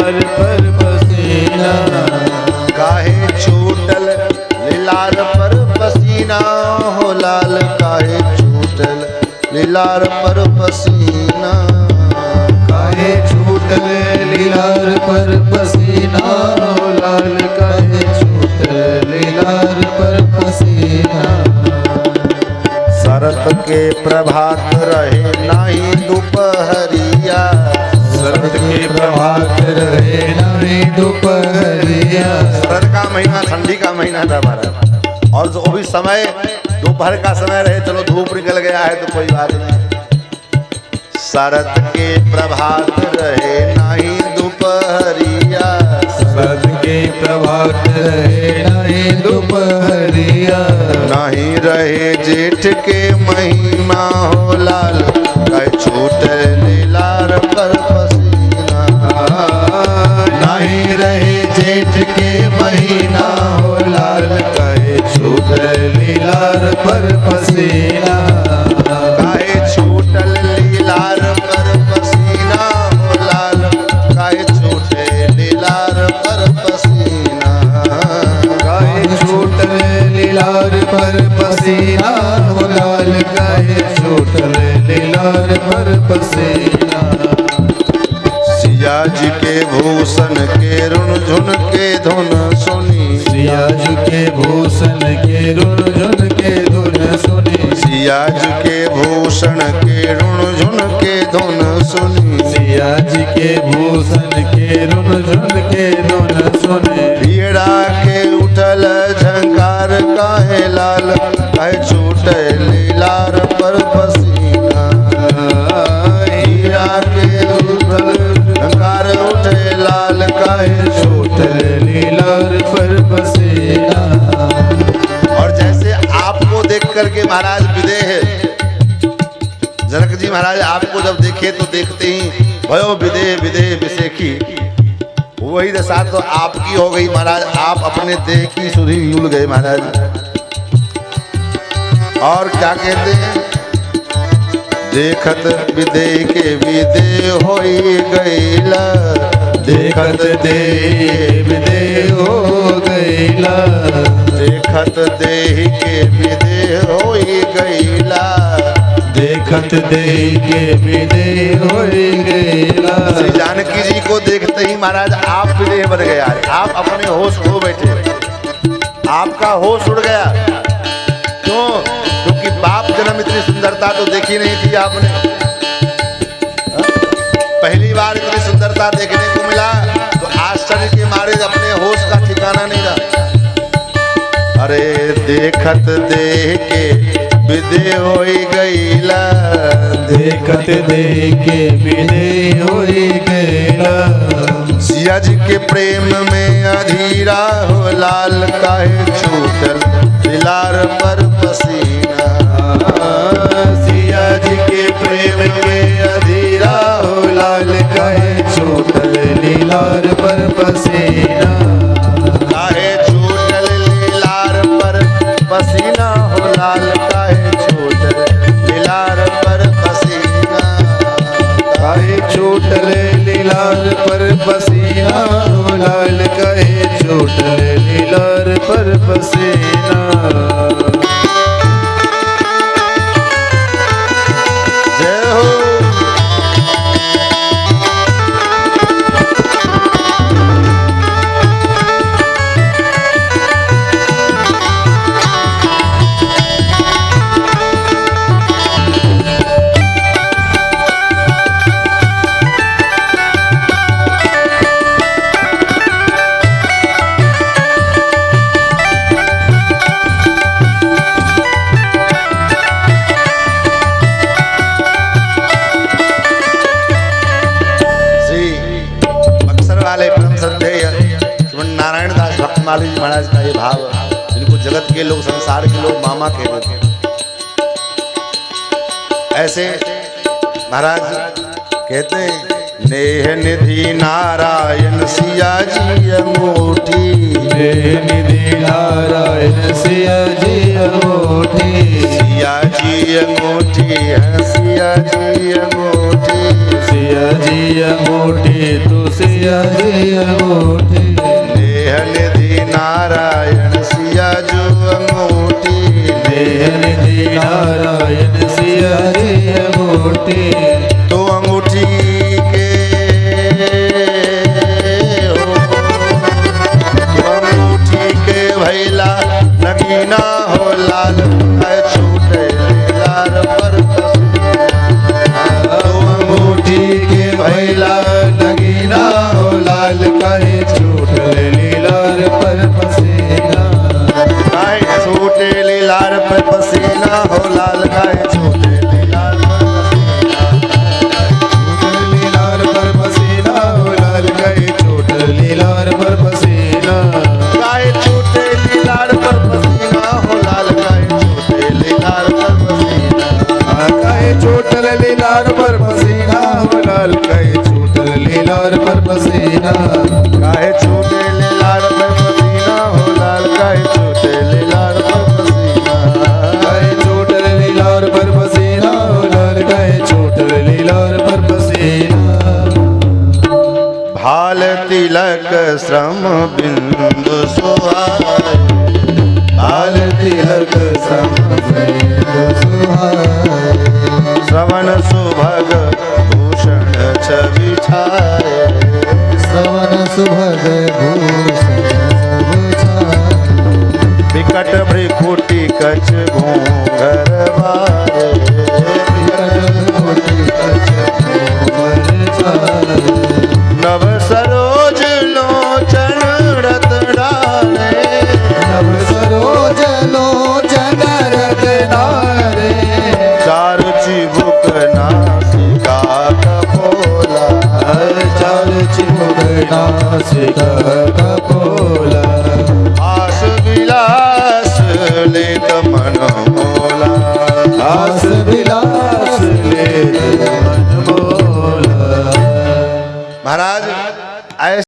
लीलार पर पसीना, काहे छूटल लीलार पर पसीना हो लाल, काहे छूटल लीलार पर पसीना, काहे छूटल लीलार पर पसीना हो लाल, काहे छूटल लीलार पर पसीना। शरत के प्रभात रहे नाही दोपहरिया, शरद के प्रभात रहे नहीं दोपहरिया। शरद का महीना ठंडी का महीना था हमारा, और जो भी समय दोपहर का समय रहे, चलो धूप निकल गया है तो कोई बात नहीं। शरद के प्रभात रहे नहीं दोपहरिया, शरद के प्रभात रहे नहीं दोपहरिया। नहीं रहे जेठ के महीना हो लाल, कहे छूटे लीलार पर पसीना, नहीं रहे जेठ के महीना हो लाल, कहे छूटल लीलार पर पसीना। काहे छूटल लीलार पर पसीना हो लाल, काहे छूटे लीलार पर पसीना, काहे छूटल लीलार पर पसीना हो लाल, काहे छूटल लीलार पर पसीना। सिया जी के भूषण के रुन झुन के धुन सुनी, सिया जी के भूषण के रुन झुन के धुन सुनी, सिया जी के भूषण के रुन झुन के धुन सुनी, सिया जी के भूषण के रुन झुन के धुन सुनी। पीड़ा के उठल झंकार काहे लाल, काहे छूटे लीलार पर पसीना, पीड़ा के उठल झंकार उठे लाल, काहे छूटे लीलार पर पसीना। और जैसे आपको देख करके महाराज विदेह है, जनक जी महाराज आपको जब देखे तो देखते ही भयो विदेह विदेह विशेखी, वही दशा तो आपकी हो गई महाराज, आप अपने देह की सुधि भूल गए महाराज। और क्या कहते हैं, देखत विदेह के विदेह होई गईला, देखत देह विदेह हो गईला, देखत देह के विदेह होई गईला, देखत देह के विदेह हो गईला। श्री जानकी जी को देखते ही महाराज आप विदेह बन गया, आप अपने होश खो बैठे, आपका होश उड़ गया। क्यों? क्योंकि बाप जन्म इतनी सुंदरता तो देखी नहीं थी आपने, पहली बार इतनी सुंदरता देखने को मिला तो आश्चर्य के मारे अपने होश का ठिकाना नहीं रहा। अरे देखत देह के विदेह होई गईला, देखत देह के विदेह हो गईला। सिया जी के प्रेम में अधीरा हो लाल, काहे छूटल लीलार पर पसीना, सिया जी के प्रेम में अधीरा हो लाल, काहे छूटल लीलार पर पसीना। काहे छूटल लीलार पर पसीना हो लाल, काहे छूटल लीलार पर पसीना, काहे छूटल लीलार पर पसीना हो लाल, काहे छूटल लीलार पर पसीना। जय हो। माली जी महाराज का ये भाव, जिनको जगत के लोग, संसार के लोग मामा कहते थे, ऐसे महाराज कहते हैं, नेह निधि नारायण सिया जी अंगूठी, नेह निधि नारायण सिया जी अंगूठी, सिया जी अंगूठी है, सिया जी अंगूठी, सिया जी अंगूठी तू सिया जी अंगूठी नेह निधि नारायण सिया जो अंगूठी नेह निधि नारायण सिया जी अंगूठी तो अंगूठी के हो अंगूठी के भैला नगीना हो लाल है छूटे लाल पर तो अंगूठी के भैला नगीना हो लाल कहे छूट लीलार पर पसीना गाय छूटे लीलार पर पसीना हो लाल गाय छूटे लीलार पर लीलार पर पसीना हो लाल कहे छूट लीलार पर पसीना गाय छूटे लीलार पर पसीना हो लाल गाय छूटे लीलार पर पसीना कहे छूट लीलार पर पसीना हो लाल कहे छूट लीलार पर पसीना गाय छूटे लीलार पर पसीना हो लाल गाय छूटे लीलार पर पसीना कहे छूट लीलार पर पसीना हो लाल कहे छूट लीलार पर पसीना भाल तिलक श्रम बिंदु सुहाए भाल तिलक समझो सुहाए श्रवण सुभग भूषण छवि छाए श्रवण सुभग भूषण सब छाए विकट भ्रिकुटी कछ घूंघर बारे कोटि कछ कोमल छाए नव सरोज लोचन रतनारे नव सरोज लोचन रतनारे चारु चिबुक नासिका कपोला चार चिमुक नासिका कपोला